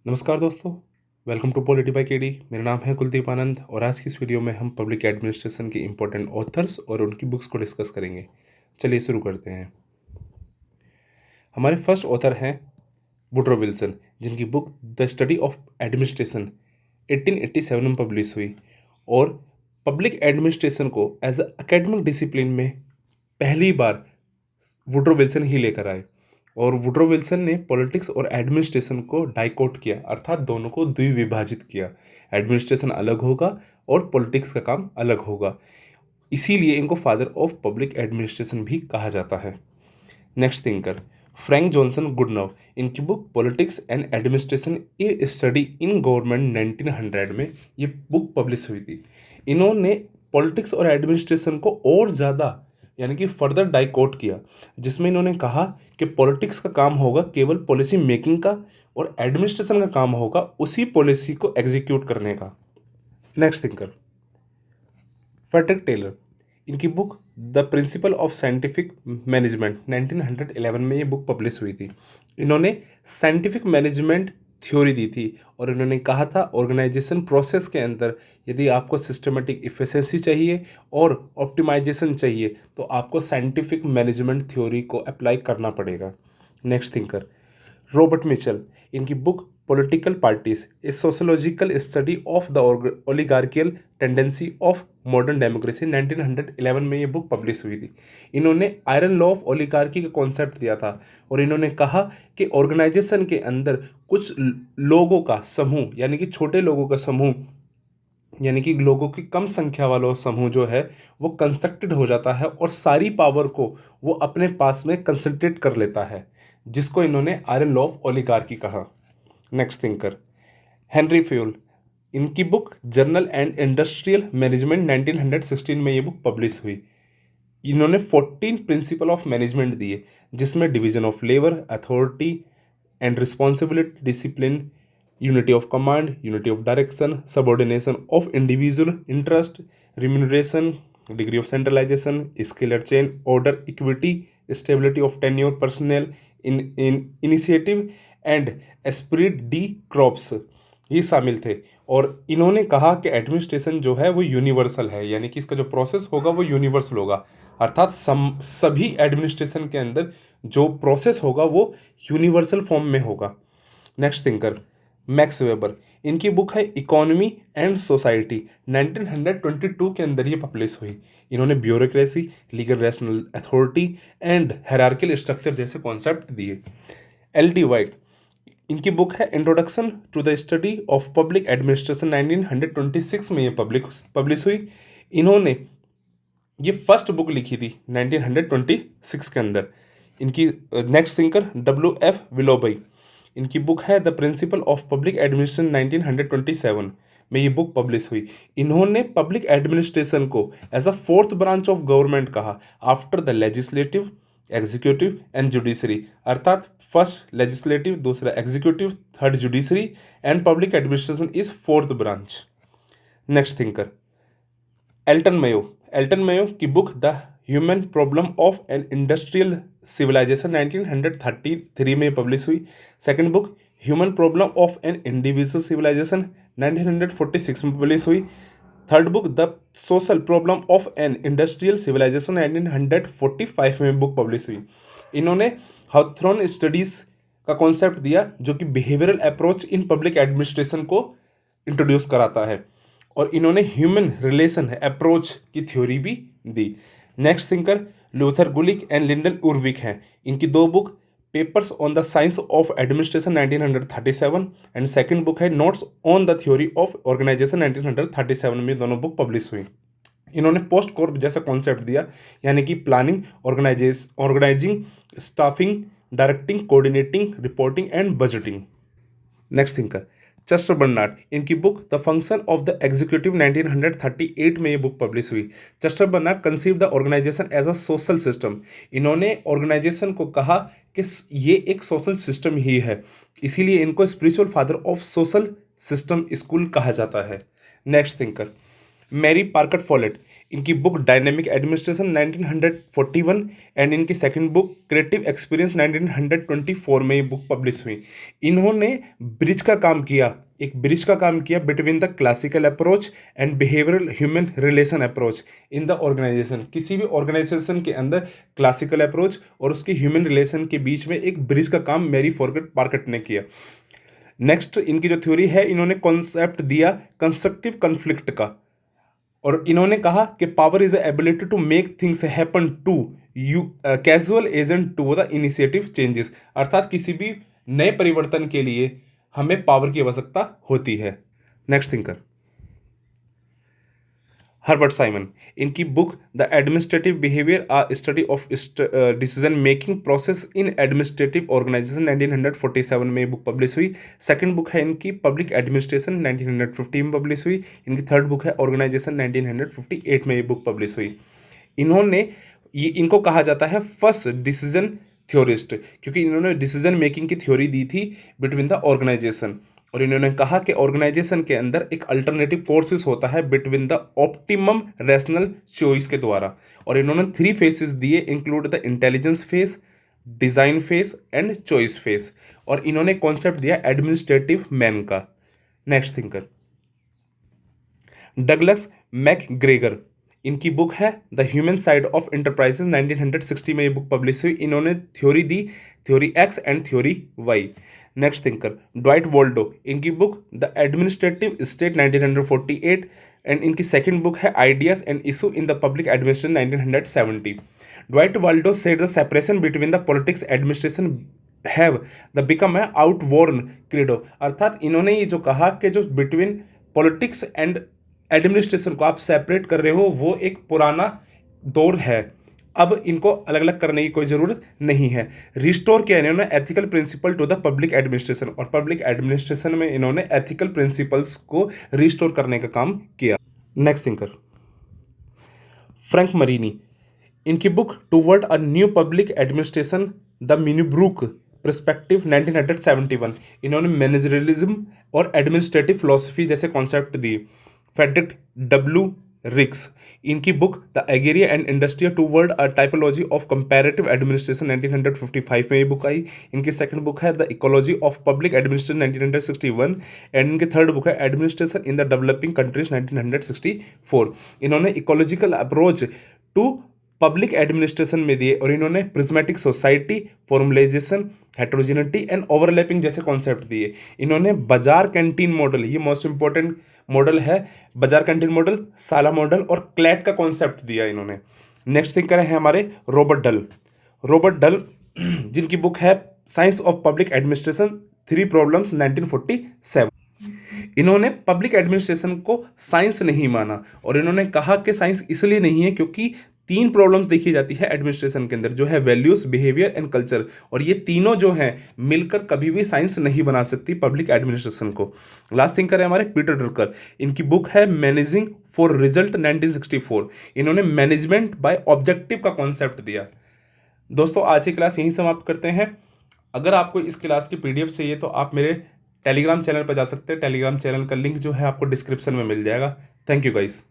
नमस्कार दोस्तों, welcome to polity by KD. मेरा नाम है कुलदीप आनंद और आज की इस वीडियो में हम पब्लिक एडमिनिस्ट्रेशन के इंपॉर्टेंट ऑथर्स और उनकी बुक्स को डिस्कस करेंगे। चलिए शुरू करते हैं। हमारे फर्स्ट ऑथर हैं वुड्रो विल्सन, जिनकी book the study of administration 1887 में पब्लिश हुई और पब्लिक एडमिनिस्ट्रेशन को एज अ एकेडमिक डिसिप्लिन में पहली बार वुड्रो विल्सन ही लेकर आए। और वुड्रो विल्सन ने पॉलिटिक्स और एडमिनिस्ट्रेशन को डाइकोट किया, अर्थात दोनों को द्विविभाजित किया। एडमिनिस्ट्रेशन अलग होगा और पॉलिटिक्स का काम अलग होगा, इसीलिए इनको फादर ऑफ पब्लिक एडमिनिस्ट्रेशन भी कहा जाता है। नेक्स्ट थिंकर फ्रैंक जॉनसन गुडनव, इनकी book politics and administration A study in government 1900 में ये बुक पब्लिश हुई थी। इन्होंने पॉलिटिक्स और एडमिनिस्ट्रेशन को और ज़्यादा यानी कि फर्दर डाइकोट किया, जिसमें इन्होंने कहा कि पॉलिटिक्स का काम होगा केवल पॉलिसी मेकिंग का और एडमिनिस्ट्रेशन का काम होगा उसी पॉलिसी को एग्जीक्यूट करने का। नेक्स्ट थिंकर फ्रेडरिक टेलर, इनकी book the principle of scientific management 1911 में ये बुक पब्लिश हुई थी। इन्होंने साइंटिफिक मैनेजमेंट थ्योरी दी थी और इन्होंने कहा था ऑर्गेनाइजेशन प्रोसेस के अंदर यदि आपको सिस्टमेटिक इफिशिएंसी चाहिए और ऑप्टिमाइजेशन चाहिए तो आपको साइंटिफिक मैनेजमेंट थ्योरी को अप्लाई करना पड़ेगा। नेक्स्ट थिंकर रॉबर्ट मिचल, इनकी book political parties a sociological study of the oligarchical tendency of modern democracy 1911 में ये बुक पब्लिश हुई थी। इन्होंने आयरन लॉ ऑफ ओलिगार्की का कॉन्सेप्ट दिया था और इन्होंने कहा कि ऑर्गेनाइजेशन के अंदर कुछ लोगों का समूह यानी कि छोटे लोगों का समूह यानी कि लोगों की कम संख्या वाला समूह जो है वो कंस्ट्रक्टेड हो जाता है और सारी पावर को वो अपने पास में कंसंट्रेट कर लेता है, जिसको इन्होंने आयरन लॉ ऑफ ओलिगार्की कहा। नेक्स्ट थिंकर हेनरी फ्यूल, इनकी book journal and industrial management 1916 में ये बुक पब्लिश हुई। इन्होंने 14 प्रिंसिपल ऑफ मैनेजमेंट दिए, जिसमें division of labour, authority and responsibility, discipline, unity of command, unity of direction, subordination of individual interest, remuneration, degree of centralisation, scalar chain, order, equity, stability of tenure personal, initiative and esprit de corps ये शामिल थे। और इन्होंने कहा कि administration जो है वो यूनिवर्सल है, यानी कि इसका जो प्रोसेस होगा वो यूनिवर्सल होगा, अर्थात सभी एडमिनिस्ट्रेशन के अंदर जो प्रोसेस होगा वो यूनिवर्सल फॉर्म में होगा। नेक्स्ट थिंकर मैक्स वेबर, इनकी बुक है इकोनॉमी एंड सोसाइटी 1922 के अंदर ये पब्लिश हुई। इन्होंने bureaucracy, legal rational authority and hierarchical structure जैसे कॉन्सेप्ट दिए। एल.डी. वाइट, इनकी बुक है introduction to the study of public administration 1926 में ये पब्लिश हुई। इन्होंने ये फर्स्ट बुक लिखी थी 1926 के अंदर। इनकी नेक्स्ट थिंकर W.F. विलोबई, इनकी बुक है the principle of public administration 1927 में ये बुक पब्लिश हुई। इन्होंने पब्लिक एडमिनिस्ट्रेशन को as a fourth branch of government कहा after the legislative, executive and judiciary, अर्थात फर्स्ट लेजिस्लेटिव, दूसरा executive, third judiciary and public administration is fourth branch. Next thinker Elton Mayo की book the human problem of an industrial civilization 1933 में publish हुई। Second book human problem of an individual civilisation 1946 में publish हुई। Third book the social problem of an industrial civilisation 1945 में book publish हुई। इन्होंने Hawthorne studies का concept दिया जो कि behavioural approach in public administration को इंट्रोड्यूस कराता है, और इन्होंने ह्यूमन रिलेशन अप्रोच की थ्योरी भी दी। Next thinker Luther Gulick and Lyndall Urwick हैं। इनकी दो book papers on the science of administration 1937 and second book है notes on the theory of organization 1937 में दोनों बुक पब्लिश हुई। इन्होंने पोस्ट कॉर्प जैसा कॉन्सेप्ट दिया, यानी कि planning, organizing, staffing, directing, coordinating, reporting and budgeting. Next thinker Chester Barnard, इनकी book the function of the executive 1938 में ये बुक पब्लिश हुई। Chester Barnard conceive the organization as a social system. इन्होंने organization को कहा कि ये एक सोशल सिस्टम ही है, इसीलिए इनको spiritual father of social system school कहा जाता है। Next thinker Mary Parker Follett, इनकी बुक डायनेमिक एडमिनिस्ट्रेशन 1941 एंड इनकी सेकंड बुक क्रिएटिव एक्सपीरियंस 1924 में ये बुक पब्लिश हुई। इन्होंने ब्रिज का काम किया, एक ब्रिज का काम किया between the classical approach and behavioural human relation approach in the organisation. किसी भी ऑर्गेनाइजेशन के अंदर क्लासिकल अप्रोच और उसके ह्यूमन रिलेशन के बीच में एक ब्रिज का काम मैरी पार्कर ने किया। नेक्स्ट इनकी जो थ्योरी है, इन्होंने कॉन्सेप्ट दिया कंस्ट्रक्टिव कन्फ्लिक्ट का, और इन्होंने कहा कि power is ability to make things happen to you casual agent to the initiative changes, अर्थात किसी भी नए परिवर्तन के लिए हमें पावर की आवश्यकता होती है। नेक्स्ट थिंकर हर्बर्ट साइमन, इनकी book the administrative behaviour a study of decision making process in administrative organisation 1947 में बुक पब्लिश हुई। सेकंड बुक है इनकी पब्लिक एडमिनिस्ट्रेशन 1950 में पब्लिश हुई। इनकी थर्ड बुक है ऑर्गेनाइजेशन 1958 में ये बुक पब्लिश हुई। इनको कहा जाता है फर्स्ट डिसीजन थ्योरिस्ट, क्योंकि इन्होंने डिसीजन मेकिंग की थ्योरी दी थी बिटवीन द ऑर्गेनाइजेशन, और इन्होंने कहा कि ऑर्गेनाइजेशन के अंदर एक अल्टरनेटिव फोर्सेस होता है between the optimum rational choice के द्वारा। और इन्होंने 3 फेसेस दिए, include the intelligence phase, design phase and choice phase, और इन्होंने कॉन्सेप्ट दिया एडमिनिस्ट्रेटिव मैन का। नेक्स्ट थिंकर डगलस मैकग्रेगर, इनकी बुक है the human side of enterprises 1960 में ये बुक पब्लिश हुई। इन्होंने थ्योरी दी, theory X and theory Y. Next thinker Dwight Waldo, इनकी book the administrative state 1948 and इनकी सेकंड बुक है ideas and issue in the public administration 1970। Dwight Waldo said the separation between the politics administration have the become a outworn credo, अर्थात इन्होंने ये जो कहा कि जो बिटवीन पॉलिटिक्स एंड एडमिनिस्ट्रेशन को आप सेपरेट कर रहे हो वो एक पुराना दौर है, अब इनको अलग अलग करने की कोई ज़रूरत नहीं है। रिस्टोर किया इन्होंने ethical principle to the public administration, और पब्लिक एडमिनिस्ट्रेशन में इन्होंने एथिकल प्रिंसिपल्स को रिस्टोर करने का काम किया। नेक्स्ट थिंकर फ्रैंक मरीनी, इनकी book toward a new public administration the Minnowbrook perspective 1971, इन्होंने मैनेजरियलिज्म और एडमिनिस्ट्रेटिव फिलोसफी जैसे कॉन्सेप्ट दिए। फ्रेडरिक डब्ल्यू रिक्स, इनकी book the Agraria and Industria toward a typology of comparative administration 1955 में ये book आई। इनकी सेकंड बुक है the ecology of public administration 1961 and इनकी थर्ड बुक है administration in the developing countries 1964। इन्होंने ecological approach to public administration में दिए, और इन्होंने prismatic society, formalization, heterogeneity and overlapping जैसे कॉन्सेप्ट दिए। इन्होंने बाजार कैंटीन मॉडल, ये मोस्ट इंपॉर्टेंट मॉडल है, bazaar canteen model, sala model और क्लैट का कॉन्सेप्ट दिया इन्होंने। नेक्स्ट थिंकर है हमारे रॉबर्ट डल जिनकी बुक है science of public administration 3 problems 1947। इन्होंने पब्लिक एडमिनिस्ट्रेशन को साइंस नहीं माना, और इन्होंने कहा कि साइंस इसलिए नहीं है क्योंकि 3 प्रॉब्लम्स देखी जाती है एडमिनिस्ट्रेशन के अंदर, जो है वैल्यूज, बिहेवियर एंड कल्चर, और ये तीनों जो हैं मिलकर कभी भी साइंस नहीं बना सकती पब्लिक एडमिनिस्ट्रेशन को। लास्ट थिंकर है हमारे पीटर ड्रकर, इनकी बुक है मैनेजिंग फॉर रिजल्ट 1964। इन्होंने मैनेजमेंट बाय ऑब्जेक्टिव का कॉन्सेप्ट दिया। दोस्तों आज की क्लास यहीं समाप्त करते हैं। अगर आपको इस क्लास की PDF चाहिए तो आप मेरे टेलीग्राम चैनल पर जा सकते हैं। टेलीग्राम चैनल का लिंक जो है आपको डिस्क्रिप्शन में मिल जाएगा। Thank you guys.